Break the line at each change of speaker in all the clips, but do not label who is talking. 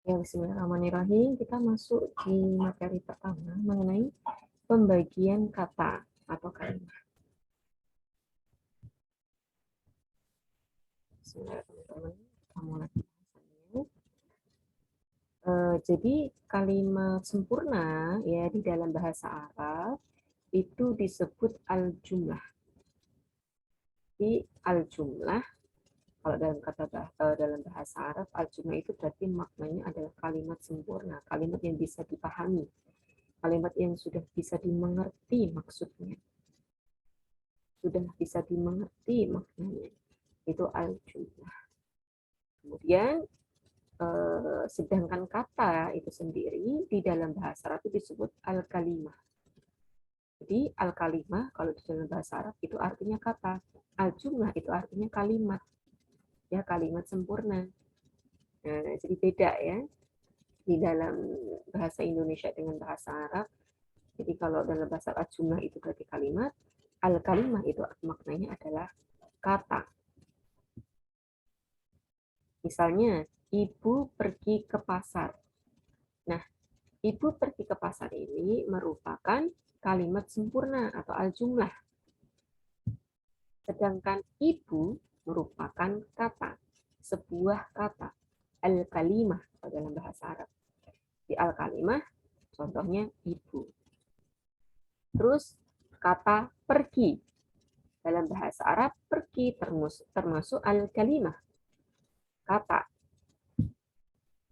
Ya, bismillahirrahmanirrahim. Kita masuk di materi pertama mengenai pembagian kata atau kalimat. Bismillahirrahmanirrahim. Kita mulai pembahasannya. Jadi kalimat sempurna ya di dalam bahasa Arab itu disebut al-jumlah. Di al-jumlah kalau dalam bahasa Arab al-jumlah itu berarti maknanya adalah kalimat sempurna, kalimat yang bisa dipahami, kalimat yang sudah bisa dimengerti maksudnya. Sudah bisa dimengerti maknanya. Itu al-jumlah. Kemudian sedangkan kata itu sendiri di dalam bahasa Arab itu disebut al-kalimah. Jadi al-kalimah kalau di dalam bahasa Arab itu artinya kata. Al-jumlah itu artinya kalimat. Ya, kalimat sempurna. Nah, jadi beda ya di dalam bahasa Indonesia dengan bahasa Arab. Jadi kalau dalam bahasa Arab jumlah itu berarti kalimat, al-kalimah itu maknanya adalah kata. Misalnya, ibu pergi ke pasar. Nah, ibu pergi ke pasar ini merupakan kalimat sempurna atau al-jumlah. Sedangkan ibu merupakan kata, sebuah kata, al-kalimah dalam bahasa Arab. Di al-kalimah, contohnya ibu. Terus kata pergi. Dalam bahasa Arab, pergi termasuk al-kalimah, kata.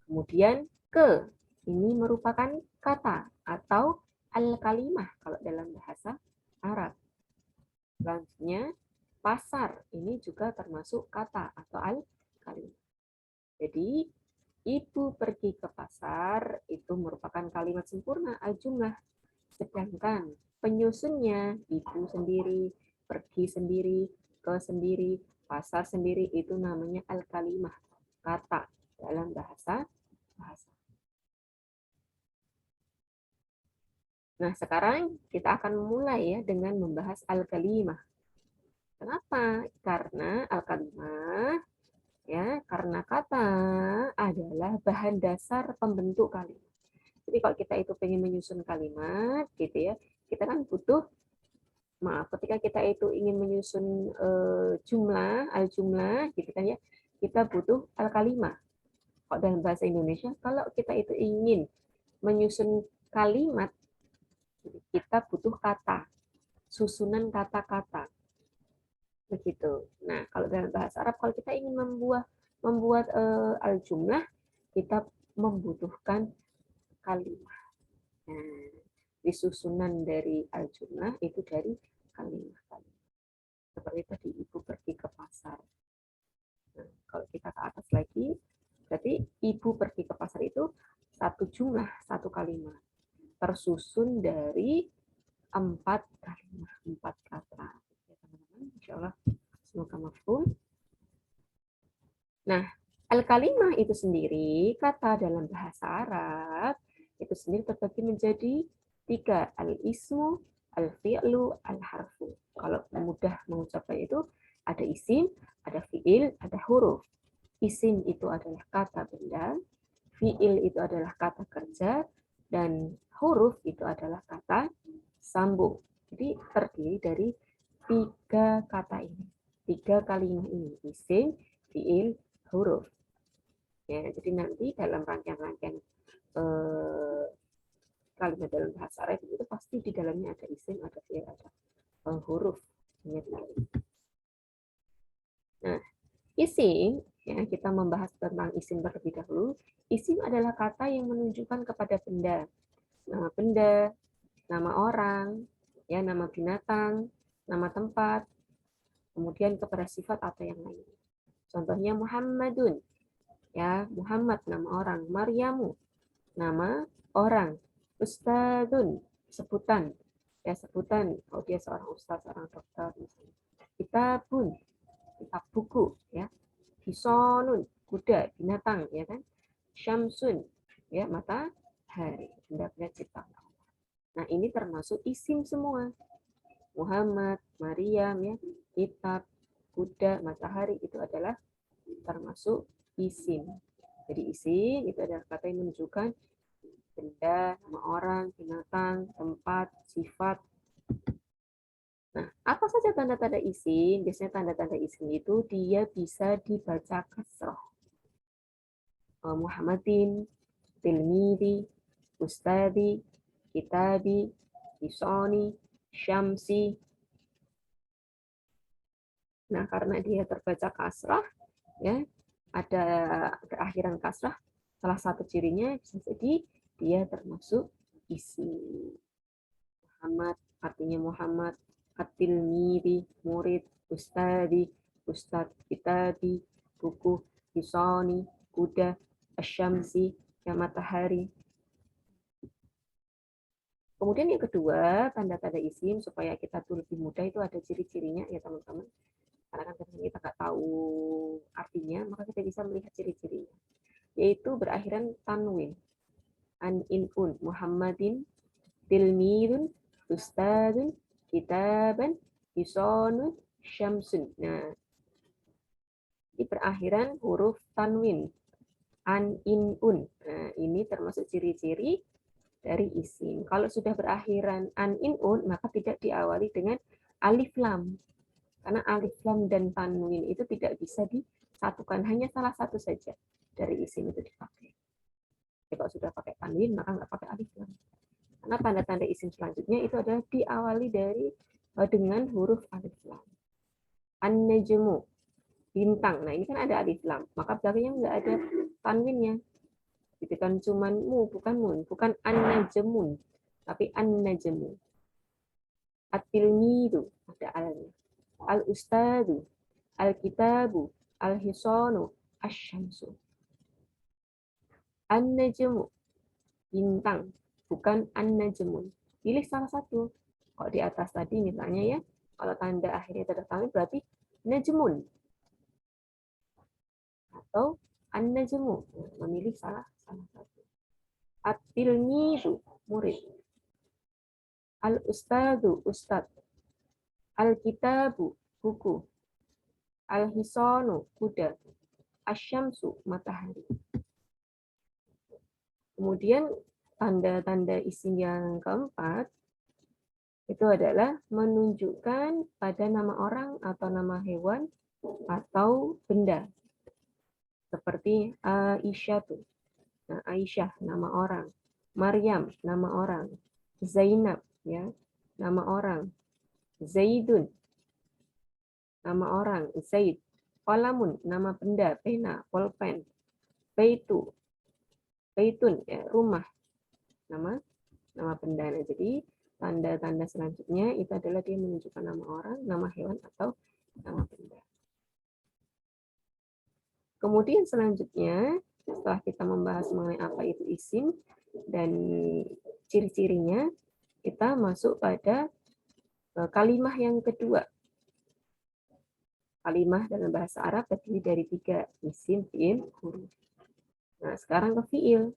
Kemudian ke, ini merupakan kata atau al-kalimah kalau dalam bahasa Arab. Selanjutnya, pasar ini juga termasuk kata atau al-kalimah. Jadi, ibu pergi ke pasar itu merupakan kalimat sempurna al-jumlah. Sedangkan penyusunnya ibu sendiri, pergi sendiri, ke sendiri, pasar sendiri itu namanya al-kalimah, kata dalam bahasa. Nah, sekarang kita akan mulai ya dengan membahas al-kalimah. Kenapa? Karena al-kalimah ya, karena kata adalah bahan dasar pembentuk kalimat. Jadi kalau kita itu pengen menyusun kalimat gitu ya, kita kan butuh ketika kita itu ingin menyusun jumlah, al-jumlah gitu kan ya, kita butuh al-kalimah. Kalau dalam bahasa Indonesia, kalau kita itu ingin menyusun kalimat, kita butuh kata, susunan kata-kata. Begitu. Nah, kalau dalam bahasa Arab, kalau kita ingin membuat al-jumlah, kita membutuhkan kalimat. Nah, disusunan dari al-jumlah itu dari kalimat. Seperti tadi ibu pergi ke pasar. Nah, kalau kita ke atas lagi, berarti ibu pergi ke pasar itu satu jumlah, satu kalimat. Tersusun dari 4 kalimat, 4 kata. Ya, teman-teman, insya Allah semoga mafhum. Nah, al-kalimah itu sendiri, kata dalam bahasa Arab, itu sendiri terbagi menjadi 3, al-ismu, al-fi'lu, al-harfu. Kalau mudah mengucapkan itu, ada isim, ada fi'il, ada huruf. Isim itu adalah kata benda, fi'il itu adalah kata kerja, dan huruf itu adalah kata sambung. Jadi terdiri dari 3 kata ini, 3 kalimat ini, isim, fi'il, huruf. Ya, jadi nanti dalam rangkaian-rangkaian kalimat dalam bahasa Arab itu pasti di dalamnya ada isim, ada fi'il, ada huruf. Nah, isim, ya, kita membahas tentang isim terlebih dahulu. Isim adalah kata yang menunjukkan kepada benda. Nama benda, nama orang, ya, nama binatang, nama tempat, kemudian kepada sifat atau yang lain. Contohnya Muhammadun, ya, Muhammad nama orang, Maryamu nama orang, Ustadun sebutan, ya, sebutan kalau dia seorang ustaz, seorang dokter misalnya. Kitabun, kitab buku, ya. Hisonun, kuda, binatang, ya kan. Syamsun, ya, matahari, benda-benda ciptaan. Nah, ini termasuk isim semua. Muhammad, Maryam, ya, kitab, kuda, matahari itu adalah termasuk isim. Jadi isim itu adalah kata yang menunjukkan benda, nama orang, binatang, tempat, sifat. Nah, apa saja tanda-tanda isim? Biasanya tanda-tanda isim itu dia bisa dibaca kasroh. Muhammadin, tilmidi, ustadi, kitabi, isoni, syamsi. Nah, karena dia terbaca kasrah, ya, ada keakhiran kasrah, salah satu cirinya bisa jadi dia termasuk isim. Muhammad artinya Muhammad, at-tilmidi, murid, ustadi, ustad, kitabi, buku, hisoni, kuda, asyamsi, ya matahari. Kemudian yang kedua, tanda-tanda isim supaya kita tuh lebih mudah itu ada ciri-cirinya ya teman-teman. Karena kan kita nggak tahu artinya, maka kita bisa melihat ciri-cirinya. Yaitu berakhiran tanwin. An in-un, Muhammadin, tilmidun, ustadun, kitaban, hisonun, syamsun. Nah, di perakhiran huruf tanwin. An in-un. Nah, ini termasuk ciri-ciri dari isim. Kalau sudah berakhiran an in-un, maka tidak diawali dengan alif lam. Karena alif lam dan tanwin itu tidak bisa disatukan, hanya salah satu saja dari isim itu dipakai. Jadi kalau sudah pakai tanwin, maka nggak pakai alif lam. Karena tanda-tanda isim selanjutnya itu adalah diawali dengan huruf alif lam. An-najmu, bintang. Nah, ini kan ada alif lam, maka belakangnya nggak ada tanwinnya. Itu kan cuman mu, bukan mun, bukan an-najmun, tapi an-najmu. At-tilmidu, ada alnya. Al-ustadu, al-kitabu, al-hisanu, asyamsu. An-najmu, bintang, bukan an-najmun. Pilih salah satu. Kalau di atas tadi misalnya ya, kalau tanda akhirnya tidak tanwin berarti najmun atau an-najmu. Memilih salah satu. At-tilmidu, murid. Al-ustadu, ustad. Al-kitabu, buku. Al-hisanu, kuda. Asyamsu, matahari. Kemudian tanda-tanda isim yang keempat itu adalah menunjukkan pada nama orang atau nama hewan atau benda. Seperti Aisyah tuh. Nah, Aisyah nama orang, Maryam nama orang, Zainab ya, nama orang, Zaidun nama orang, Zaid, Qalamun nama benda, pena, pulpen, Baitu, Baitun ya, rumah, nama benda. Nah, jadi tanda-tanda selanjutnya itu adalah dia menunjukkan nama orang, nama hewan atau nama benda. Kemudian selanjutnya setelah kita membahas mengenai apa itu isim dan ciri-cirinya, kita masuk pada kalimat yang kedua. Kalimat dalam bahasa Arab terdiri dari 3, isim, fi'il, huruf. Nah, sekarang ke fi'il.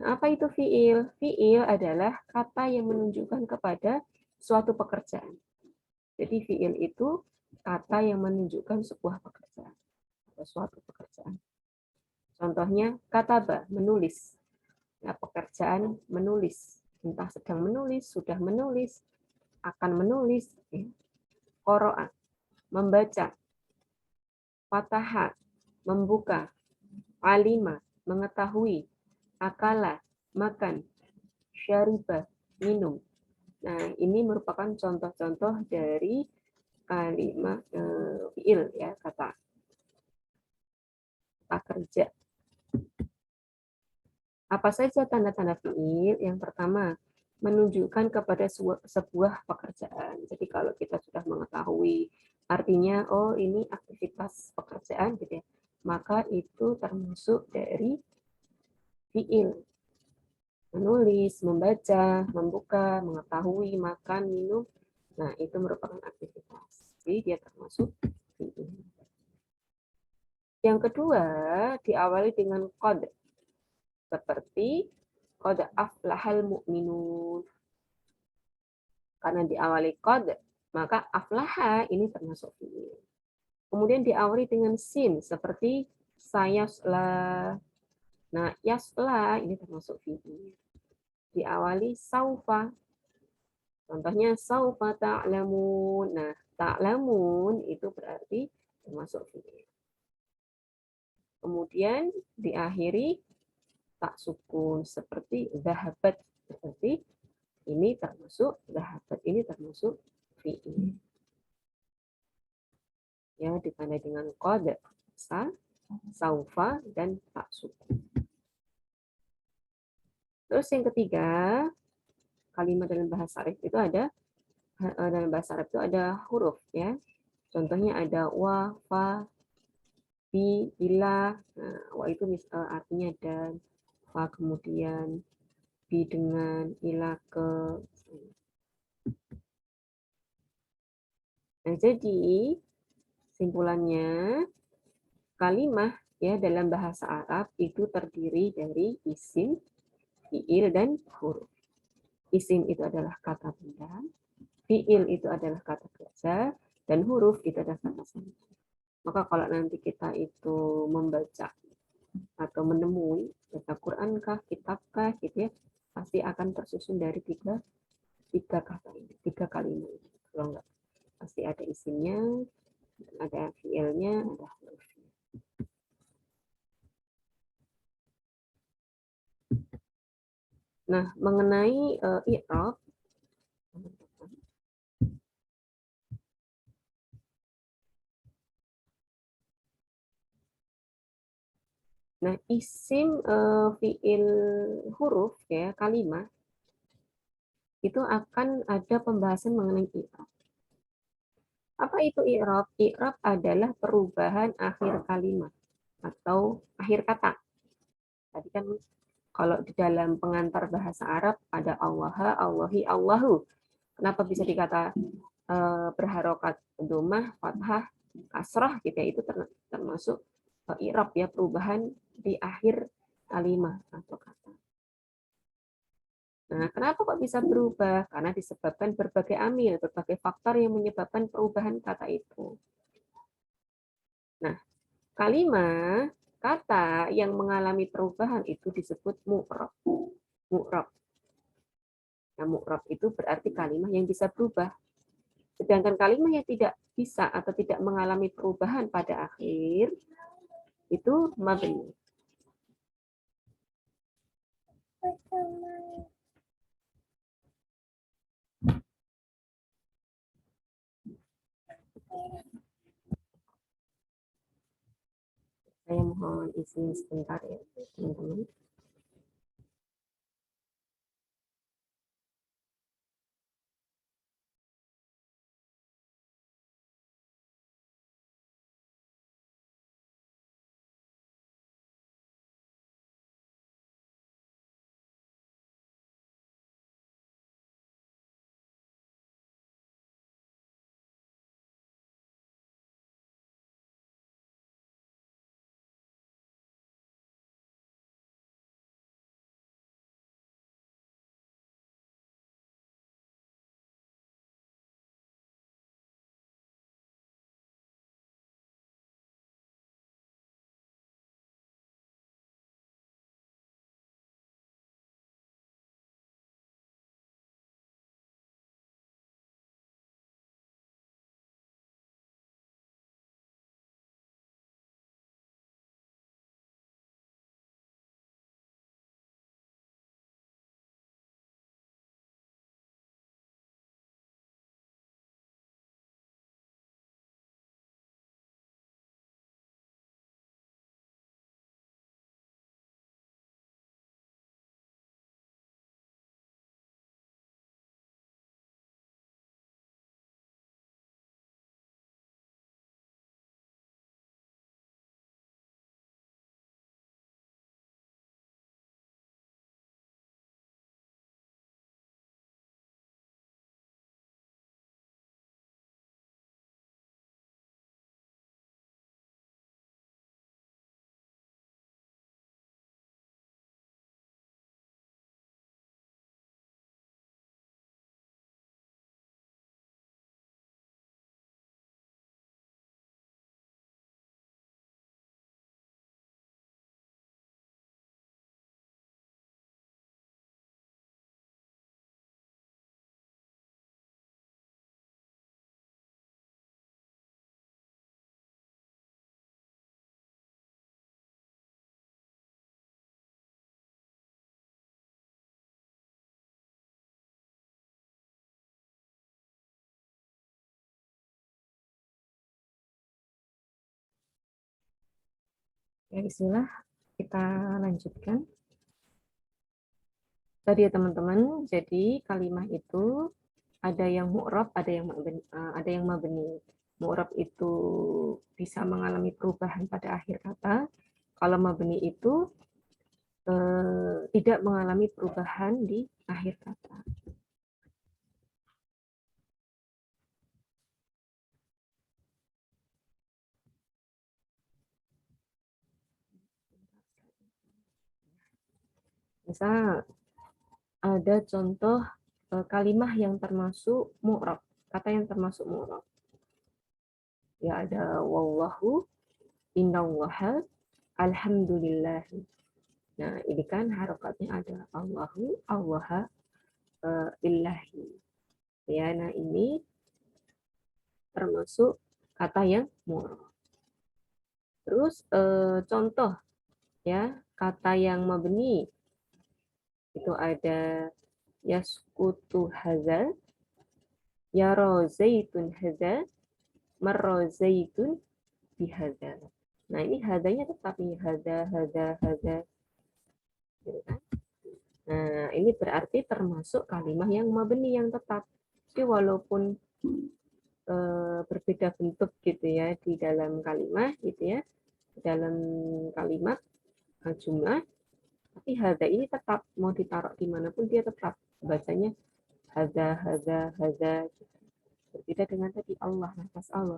Nah, apa itu fi'il? Fi'il adalah kata yang menunjukkan kepada suatu pekerjaan. Jadi fi'il itu kata yang menunjukkan sebuah pekerjaan atau suatu pekerjaan. Contohnya kataba, menulis. Ya, pekerjaan menulis. Entah sedang menulis, sudah menulis, akan menulis. Ya. Qara'a, membaca. Fataha, membuka. Alima, mengetahui. Akala, makan. Syariba, minum. Nah, ini merupakan contoh-contoh dari kalimat fi'il ya, kata kerja. Apa saja tanda-tanda fi'il? Yang pertama, menunjukkan kepada sebuah pekerjaan. Jadi kalau kita sudah mengetahui artinya, oh ini aktivitas pekerjaan gitu ya, maka itu termasuk dari fi'il. Menulis, membaca, membuka, mengetahui, makan, minum. Nah, itu merupakan aktivitas. Jadi dia termasuk fi'il. Yang kedua, diawali dengan qad. Seperti qad aflahal mu'minun. Karena diawali qad, maka aflaha ini termasuk fi'il. Kemudian diawali dengan sin seperti sayasla, Nah, yasla ini termasuk fi'il. Diawali saufa. Contohnya saufa ta'lamun. Nah, ta'lamun itu berarti termasuk fi'il. Kemudian diakhiri tak sukun seperti zahabat. Berarti ini termasuk zahabat, ini termasuk fi'il. Ya, ditandai dengan qad, sa, saufa, dan tak sukun. Terus yang ketiga, kalimat dalam bahasa Arab itu ada huruf ya. Contohnya ada wa, fa, bi, ila. Nah, wa itu artinya dan, fa kemudian bi dengan, ila ke. Nah, jadi simpulannya kalimah ya dalam bahasa Arab itu terdiri dari isim, fiil, dan huruf. Isim itu adalah kata benda, fiil itu adalah kata kerja, dan huruf itu adalah kata sandi. Maka kalau nanti kita itu membaca atau menemui baca Quran kah, kitab kah, gitu ya, pasti akan tersusun dari tiga kata ini, tiga kalimat ini. Kalau enggak, pasti ada isimnya, ada fiilnya, ada hurufnya. Nah, mengenai i'rab, nah isim fiil huruf ya kalimat itu akan ada pembahasan mengenai i'rab. Apa itu i'rab? I'rab adalah perubahan akhir kalimat atau akhir kata. Tadi kan kalau di dalam pengantar bahasa Arab ada Allah, Allahi, Allahu. Kenapa bisa dikata berharokat domah, fathah, kasrah gitu ya, itu termasuk i'rab ya, perubahan di akhir kalimat atau kata. Nah, kenapa kok bisa berubah? Karena disebabkan berbagai amil, berbagai faktor yang menyebabkan perubahan kata itu. Nah, kalimat kata yang mengalami perubahan itu disebut mu'rab. Mu'rab. Nah, mu'rab itu berarti kalimat yang bisa berubah. Sedangkan kalimat yang tidak bisa atau tidak mengalami perubahan pada akhir itu mabni. Saya mohon izin sebentar ya, teman-teman. Ya, bismillah, kita lanjutkan. Tadi ya teman-teman, jadi kalimah itu ada yang mu'rab, ada yang mabni. Mu'rab itu bisa mengalami perubahan pada akhir kata. Kalau mabni itu tidak mengalami perubahan di akhir kata. Misal ada contoh kalimah yang termasuk mu'rab, kata yang termasuk mu'rab. Ya ada wallahu, innallaha, alhamdulillah. Nah, ini kan harokatnya ada Allahu, Allah, illahi. Ya, nah ini termasuk kata yang mu'rab. Terus contoh ya, kata yang mabni itu ada yaskutu hadza, yara zaitun hadza, marra zaitun bihadza. Nah, ini hadanya tetap nih, hadza. Gitu kan? Nah, ini berarti termasuk kalimat yang mabni yang tetap. Jadi walaupun berbeda bentuk gitu ya di dalam kalimat gitu ya, di dalam kalimat jumlah, tapi hadza ini tetap mau ditaruh dimanapun dia tetap bacanya hadza. Berbeda dengan tadi Allah, nafas Allah.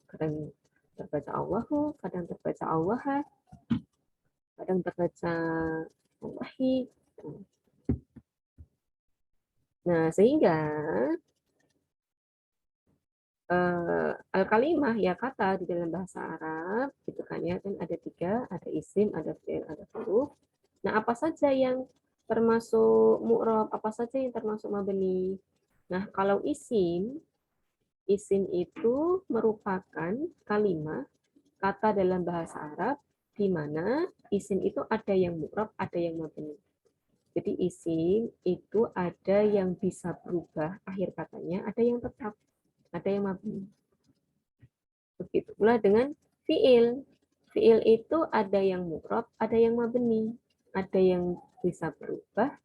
Kadang terbaca Allahu, kadang terbaca Allah, kadang terbaca Allahi. Nah, sehingga al-kalimah ya kata di dalam bahasa Arab gitu kan ya, kan ada tiga, ada isim, ada fi'il, ada huruf. Nah, apa saja yang termasuk mu'rab, apa saja yang termasuk mabni? Nah, kalau isim itu merupakan kalimat kata dalam bahasa Arab di mana isim itu ada yang mu'rab, ada yang mabni. Jadi isim itu ada yang bisa berubah akhir katanya, ada yang tetap, ada yang mabni. Begitu pula dengan fiil. Fiil itu ada yang mu'rab, ada yang mabni. Ada yang bisa berubah,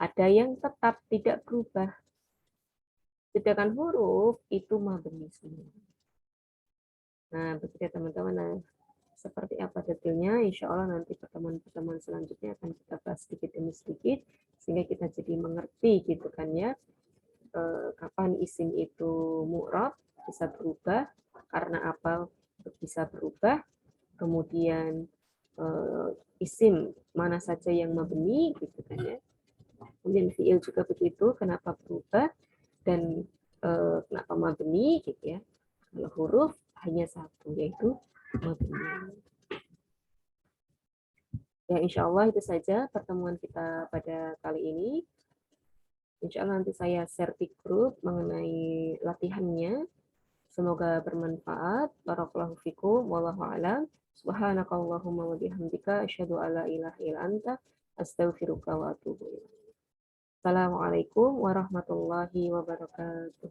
ada yang tetap tidak berubah. Sedangkan huruf itu mabni semua. Nah, begitu teman-teman. Nah, seperti apa detailnya, insya Allah nanti pertemuan-pertemuan selanjutnya akan kita bahas sedikit demi sedikit, sehingga kita jadi mengerti gitu kan ya, kapan isim itu mu'rab, bisa berubah, karena apa bisa berubah, kemudian isim mana saja yang mabni gitu kan ya. Kemudian fiil juga begitu, kenapa berubah dan kenapa mabni gitu ya. Kalau huruf hanya satu yaitu mabni. Ya, insya Allah itu saja pertemuan kita pada kali ini. Insya Allah nanti saya share di grup mengenai latihannya. Semoga bermanfaat. Barakallahu fikum. Wallahu a'lam. Subhanakallahumma wa bihamdika asyhadu alla ilaha illa anta astaghfiruka wa atubu ilaik. Assalamualaikum warahmatullahi wabarakatuh.